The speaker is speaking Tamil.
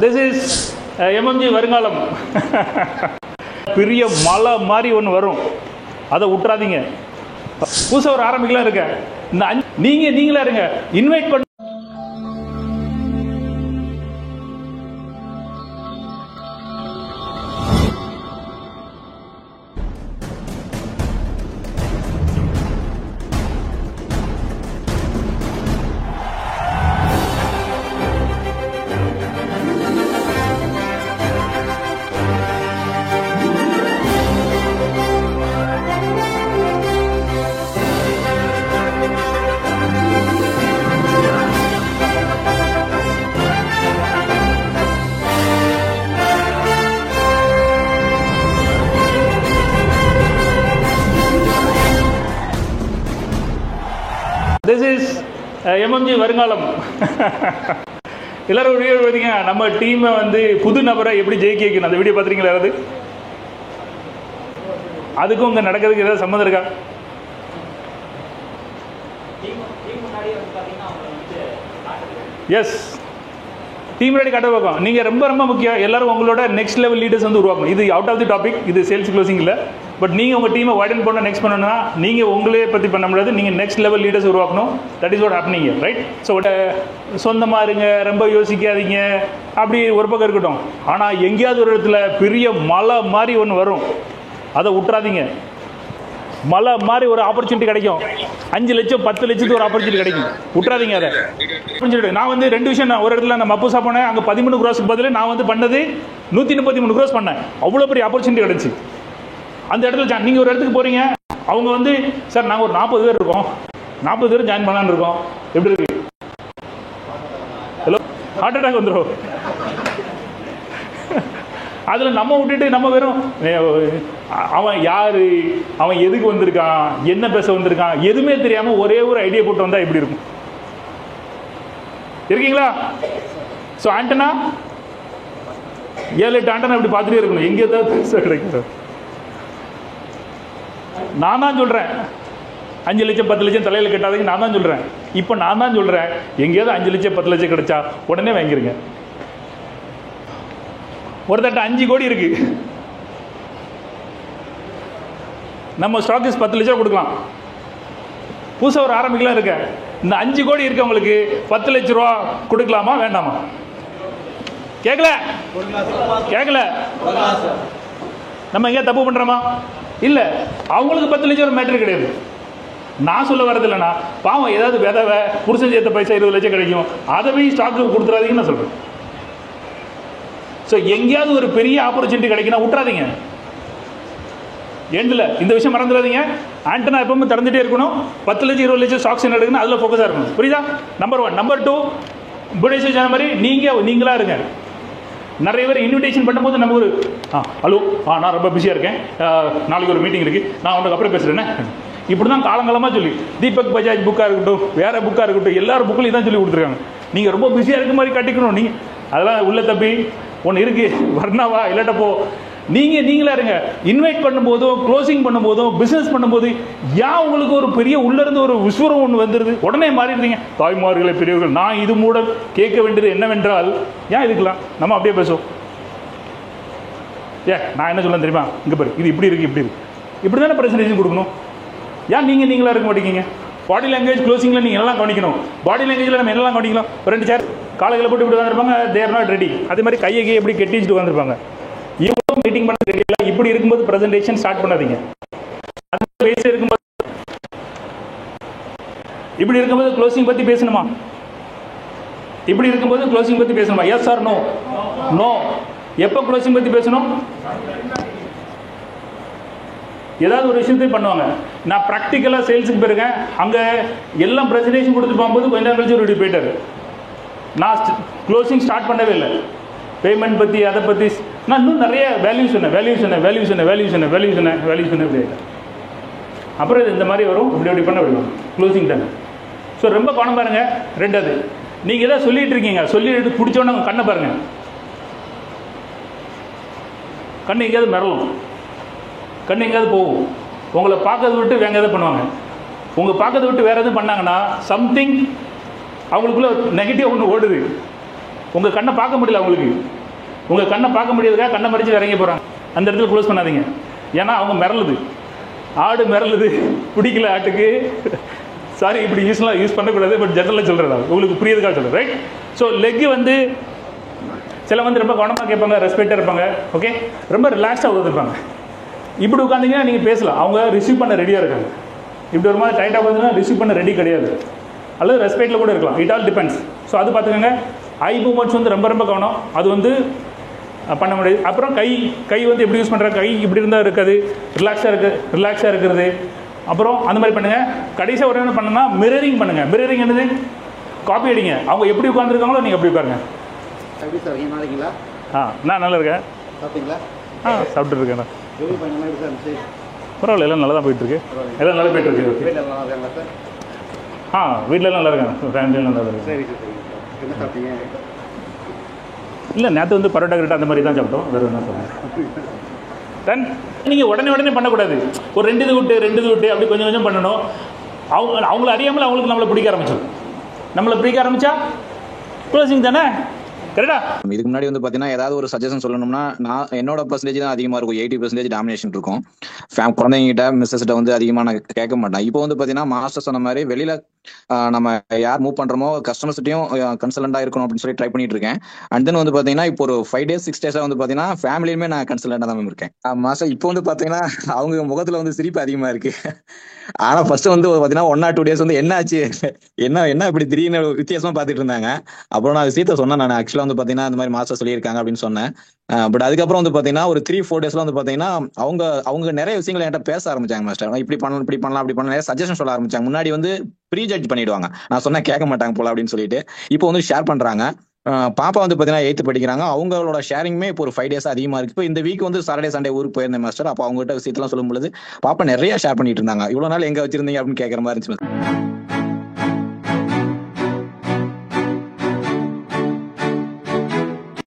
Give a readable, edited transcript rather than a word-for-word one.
This is MMG வருங்காலம். பெரிய மலை மாதிரி ஒன்று வரும், அதை விட்டுறாதீங்க. புதுசாக ஒரு ஆரம்பிக்கலாம் இருக்க, நீங்களா இருங்க, இன்வைட் பண்ண. This is MMG வருங்காலம். எல்லாரும் வீடியோ பார்த்தீங்க, நம்ம டீமை வந்து புது நபரை எப்படி ஜெயிக்க வைக்கணும், அந்த வீடியோ பார்த்துருக்கீங்களா? யாராவது அதுக்கும் இங்கே நடக்கிறதுக்கு ஏதாவது சம்மந்தம் இருக்கா? எஸ், டீம் ரெடி காட்ட பார்க்கும். நீங்கள் ரொம்ப ரொம்ப முக்கியம். எல்லாரும் உங்களோட நெக்ஸ்ட் லெவல் லீடர்ஸ் வந்து உருவாக்கணும். இது அவுட் ஆஃப் தி டாபிக், இது சேல்ஸ் க்ளோசிங் இல்லை. பட் நீங்கள் உங்கள் டீமை வைடன் பண்ண நெக்ஸ்ட் பண்ணணும்னா நீங்கள் உங்களே பற்றி பண்ண முடியாது. நீங்கள் நெக்ஸ்ட் லெவல் லீடர்ஸ் உருவாக்கணும். That is what happening, right? So சொந்தமாக இருங்க, ரொம்ப யோசிக்காதீங்க, அப்படி ஒரு பக்கம் இருக்கட்டும். ஆனால் எங்கேயாவது ஒரு இடத்துல பெரிய மலை மாதிரி ஒன்று வரும், அதை விட்டுறாதீங்க. மலை மாதிரி ஒரு ஆப்பர்ச்சுனிட்டி கிடைக்கும். 5 லட்சம் 10 லட்சத்துக்கு ஒரு ஆப்பர்ச்சுனிட்டி கிடைக்கும், விட்டுறாதீங்க அதை. நான் வந்து 2 விஷயம், நான் ஒரு இடத்துல நான் மப்பூசா போனேன், அங்கே 13 க்ரோஸ்க்கு பதில் நான் வந்து பண்ணது 133 க்ரோஸ் பண்ணேன். அவ்வளோ பெரிய ஆப்பர்ச்சுனிட்டி கிடச்சி அந்த இடத்துல. நீங்கள் ஒரு இடத்துக்கு போகிறீங்க, அவங்க வந்து சார் நாங்கள் ஒரு 40 பேர் இருக்கோம், 40 பேர் ஜாயின் பண்ணலான்னு இருக்கோம், எப்படி இருக்கு? ஹலோ, ஹார்ட் அட்டாக் வந்துடும். அதில் நம்ம விட்டுட்டு நம்ம வெறும் அவன் யார், அவன் எதுக்கு வந்திருக்கான், என்ன பேச வந்திருக்கான், எதுவுமே தெரியாமல் ஒரே ஒரு ஐடியா போட்டு வந்தால் எப்படி இருக்கும்? இருக்கீங்களா? ஸோ ஆண்டனா 7-8 ஆண்டனா இப்படி பார்த்துட்டே இருக்கணும், எங்கே தான் பெருசாக கிடைக்கும் சார். நான் தான் சொல்கிறேன், 5 லட்சம் 10 லட்சம் தலையில் கட்டாதீங்க. நான் தான் சொல்கிறேன், இப்போ நான் தான் சொல்கிறேன், எங்கேயாவது 5 லட்சம் 10 லட்சம் கிடைச்சா உடனே வாங்கிருங்க. ஒருத்தட்ட 5 கோடி இருக்கு, நம்ம ஸ்டாக்ஸ் 10 லட்சம் கொடுக்கலாம். புதுசாக ஒரு ஆரம்பிக்கலாம் இருக்க, இந்த 5 கோடி இருக்கவங்களுக்கு 10 லட்ச ரூபா கொடுக்கலாமா வேண்டாமா? கேட்கல கேட்கல நம்ம எங்கேயா தப்பு பண்ணுறோமா? இல்லை, அவங்களுக்கு 10 லட்சம் ஒரு மேட்ரு கிடையாது. நான் சொல்ல வரது இல்லைண்ணா, பாவம் ஏதாவது விதவை புருஷன் சேர்த்த பைசா 20 லட்சம் கிடைக்கும், அதை போய் ஸ்டாக்கு கொடுத்துறாதீங்கன்னு நான் சொல்கிறேன். ஸோ எங்கேயாவது ஒரு பெரிய ஆப்பர்ச்சுனிட்டி கிடைக்கணும், விட்டுறாதீங்க. எண்டில் இந்த விஷயம் மறந்துடாதீங்க. ஆண்டனா எப்பவுமே திறந்துட்டே இருக்கணும். 10 லட்சம் 20 லட்சம் ஸ்டாக்ஸ் என்ன எடுக்கணும், அதில் ஃபோக்கஸாக இருக்கணும். புரியுதா? நம்பர் 1. நம்பர் 2, புடேஷ் சொன்ன மாதிரி நீங்களாக இருங்க. நிறைய பேர் இன்விடேஷன் பண்ணும்போது நம்ம ஒரு ஹலோ நான் ரொம்ப பிஸியாக இருக்கேன், நாளைக்கு ஒரு மீட்டிங் இருக்குது, நான் உங்களுக்கு அப்புறம் பேசுகிறேன்னு இப்படி தான் காலங்காலமாக சொல்லி தீபக் பஜாஜ் புக்காக இருக்கட்டும், வேறு புக்காக இருக்கட்டும், எல்லாரும் புக்கிலையும் தான் சொல்லி கொடுத்துருக்காங்க. நீங்கள் ரொம்ப பிஸியாக இருக்க மாதிரி காட்டிக்கணும். நீங்கள் அதெல்லாம் உள்ள தப்பி ஒன்று இருக்குது, வர்ணாவா இல்லாட்டப்போ நீங்களா இருங்க. இன்வைட் பண்ணும்போதும் க்ளோசிங் பண்ணும்போதும் பிஸ்னஸ் பண்ணும்போது ஏன் உங்களுக்கு ஒரு பெரிய உள்ளிருந்து ஒரு விஸ்வரம் ஒன்று வந்துடுது, உடனே மாறிடுறீங்க. தாய்மார்களை பெரியவர்கள், நான் இது மூட கேட்க வேண்டியது என்னவென்றால், ஏன் இதுக்கலாம் நம்ம அப்படியே பேசுவோம். நான் என்ன சொல்ல தெரியுமா, இங்கே பாரு இது இப்படி இருக்குது, இப்படி இருக்குது, இப்படி தானே ப்ரெசன்டேஷன் கொடுக்கணும். ஏன் நீங்களா இருக்க மாட்டேங்க? பாடி லாங்குவேஜ் க்ளோசிங்கில் நீங்கள் எல்லாம் கவனிக்கணும். பாடி லாங்குவேஜில் நம்ம என்னெல்லாம் கவனிக்கலாம்? 2 சேர் காலையில் போட்டு இப்படி வந்துருப்பாங்க, தேர் நாட் ரெடி. அதே மாதிரி கையை எப்படி கெட்டி வச்சுட்டு வந்துருப்பாங்க. இவ்வளோ மீட்டிங் பண்ண தெரியல. இப்படி இருக்கும்போது ப்ரெசன்டேஷன் ஸ்டார்ட் பண்ணாதீங்க. அந்த வயசு இருக்கும்போது இப்படி இருக்கும்போது க்ளோசிங் பற்றி பேசணுமா? இப்படி இருக்கும்போது க்ளோசிங் பற்றி பேசணுமா? Yes or no? நோ. எப்போ க்ளோசிங் பற்றி பேசணும்? ஏதாவது ஒரு விஷயத்தை பண்ணுவாங்க. நான் ப்ராக்டிக்கலாக சேல்ஸுக்கு போயிருக்கேன், அங்கே எல்லாம் ப்ரெசன்டேஷன் கொடுத்து போகும்போது கொஞ்ச நேரம் கழிச்சு ஒரு போயிட்டார். நான் க்ளோசிங் ஸ்டார்ட் பண்ணவே இல்லை. பேமெண்ட் பற்றி அதை பற்றி நான் இன்னும் நிறைய வேல்யூ சொன்னேன். அப்புறம் இது இந்த மாதிரி வரும், இப்படி பண்ண விடுவோம் க்ளோசிங் டைம். ஸோ ரொம்ப கவனம் பாருங்கள். 2வது, நீங்கள் எதாவது சொல்லிகிட்டு இருக்கீங்க, சொல்லிட்டு பிடிச்சோன்னே உங்கள் கண்ணை பாருங்கள். கண்ணு எங்கேயாவது மிரளும், கண்ணு எங்கேயாவது போகும். உங்களை பார்க்கறத விட்டு வேறு எதாவது பண்ணுவாங்க. உங்கள் பார்க்கறத விட்டு வேறு எதுவும் பண்ணாங்கன்னா சம்திங் அவங்களுக்குள்ள நெகட்டிவ் ஒன்று ஓடுது. உங்கள் கண்ணை பார்க்க முடியல அவங்களுக்கு, உங்கள் கண்ணை பார்க்க முடியாதுக்காக கண்ணை மறிச்சு இறங்கி போகிறாங்க. அந்த இடத்துல க்ளோஸ் பண்ணாதீங்க. ஏன்னா அவங்க மிரளுது, ஆடு மிரளுது, பிடிக்கல ஆட்டுக்கு. சாரி, இப்படி யூஸ் பண்ணக்கூடாது, பட் ஜெனரலாக சொல்கிறேன், உங்களுக்கு புரியுதுக்காக சொல்கிறேன், ரைட்? ஸோ லெக்கு வந்து சில வந்து ரொம்ப கவனமாக கேட்பாங்க, ரெஸ்பெக்டாக இருப்பாங்க, ஓகே, ரொம்ப ரிலாக்ஸாக உட்காந்துருப்பாங்க. இப்படி உட்காந்திங்கன்னா நீங்கள் பேசலாம், அவங்க ரிசீவ் பண்ண ரெடியாக இருக்காங்க. இப்படி ஒரு மாதிரி டைட்டாக உட்காந்துன்னா ரிசீவ் பண்ண ரெடி கிடையாது, அல்லது ரெஸ்பெக்டில் கூட இருக்கலாம். It all depends. ஸோ அது பார்த்துக்கோங்க. ஐ மூமெண்ட்ஸ் வந்து ரொம்ப ரொம்ப கவனம், அது வந்து பண்ண முடியாது. அப்புறம் கை வந்து எப்படி யூஸ் பண்ணுறாங்க, கை இப்படி இருந்தால் இருக்காது, ரிலாக்ஸாக இருக்கிறது. அப்புறம் அந்த மாதிரி பண்ணுங்கள். கடைசியாக ஒரு என்ன பண்ணுன்னா மிரரிங் பண்ணுங்கள். மிரரிங் என்னது? காப்பி அடிங்க. அவங்க எப்படி உட்காந்துருக்காங்களோ நீங்கள் எப்படி உட்காருங்க. எப்படி சார், நீங்கள் நல்லா இருக்கீங்களா? நான் நல்லா இருக்கேன். சாப்பிட்டீங்களா? சாப்பிட்டு இருக்கேன். எப்படி பண்ண எப்படி சார் இருந்துச்சு? பரவாயில்ல, எல்லாம் நல்லா தான் போயிட்டுருக்கு. எல்லாம் நல்லா போயிட்டுருக்கு. ஓகே, வீட்டில் நல்லா இருக்காங்களா சார்? வீட்டிலலாம் நல்லா இருக்காங்க, ஃபேமிலியும் நல்லா இருக்காங்க. சரி சார், சரிங்க சார். என்ன சாப்பிட்டீங்க? இல்லை, நேற்று வந்து பரோட்டா கிட்ட அந்த மாதிரி தான் சாப்பிட்டோம், வேறு என்ன சொல்லுங்கள். தென் நீங்கள் உடனே பண்ணக்கூடாது. ஒரு 2 இது விட்டு அப்படி கொஞ்சம் கொஞ்சம் பண்ணணும். அவங்கள அறியாமல் அவங்களுக்கு நம்மளை பிடிக்க ஆரம்பிச்சா க்ளோசிங் தானே, கரெக்டா? இதுக்கு முன்னாடி வந்து பார்த்தீங்கன்னா ஏதாவது ஒரு சஜஷன் சொல்லணும்னா நான் என்னோட பர்சன்டேஜ் தான் அதிகமாக இருக்கும். 80% டாமினேஷன் இருக்கும். குழந்தைங்கிட்ட மிஸ்ஸஸ்கிட்ட வந்து அதிகமாக நான் கேட்க மாட்டேன். இப்போ வந்து பார்த்தீங்கன்னா மாஸ்டர் சொன்ன மாதிரி வெளியில நம்ம யார் மூவ் பண்றோமோ கஸ்டமர்ஸ்ட்டையும் கன்சல்டா இருக்கணும் அப்படின்னு சொல்லி ட்ரை பண்ணிட்டு இருக்கேன். அண்ட் தென் வந்து பாத்தீங்கன்னா இப்போ ஒரு 5 days 6 days வந்து பாத்தீங்கன்னா ஃபேமிலியுமே நான் கன்சல்டா தான் இருக்கேன். மாஸ்டர் இப்போ வந்து பாத்தீங்கன்னா அவங்க முகத்துல வந்து சிரிப்பு அதிகமா இருக்கு. ஆனா ஃபர்ஸ்ட் வந்து பாத்தீங்கன்னா 1 or 2 days வந்து என்ன ஆச்சு, என்ன இப்படி திடீர்னு வித்தியாசமா பாத்துட்டு இருந்தாங்க. அப்புறம் நான் விஷயத்த சொன்னேன். நான் ஆக்சுவலா வந்து பாத்தீங்கன்னா இந்த மாதிரி மாஸ்டர் சொல்லியிருக்காங்க அப்படின்னு சொன்னேன். பட் அதுக்கப்புறம் வந்து பாத்தீங்கன்னா ஒரு 3-4 daysல வந்து பாத்தீங்கன்னா அவங்க நிறைய விஷயங்களை என்கிட்ட பேச ஆரம்பிச்சாங்க. மாஸ்டர் இப்படி பண்ணலாம் அப்படி பண்ணலாம் நிறைய சஜஷன் சொல்ல ஆரம்பிச்சாங்க. முன்னாடி வந்து ப்ரீ ஜட்ஜ் பண்ணிடுவாங்க, நான் சொன்னா கேட்க மாட்டாங்க போல அப்படின்னு சொல்லிட்டு. இப்போ வந்து ஷேர் பண்றாங்க. பாப்பா வந்து பாத்தீங்கன்னா 8th படிக்கிறாங்க. அவங்களோட ஷேரிங்குமே இப்போ ஒரு 5 days அதிகமா இருக்கு. இப்போ இந்த வீக் வந்து சாட்டர்டே சண்டே ஊருக்கு போயிருந்தேன் மாஸ்டர். அப்போ அவங்ககிட்ட விஷயத்தெல்லாம் சொல்லும் பொழுது பாப்பா நிறைய ஷேர் பண்ணிட்டு இருந்தாங்க. இவ்வளவு நாள் எங்க வச்சிருந்தீங்க அப்படின்னு கேட்கற மாதிரி இருந்துச்சு.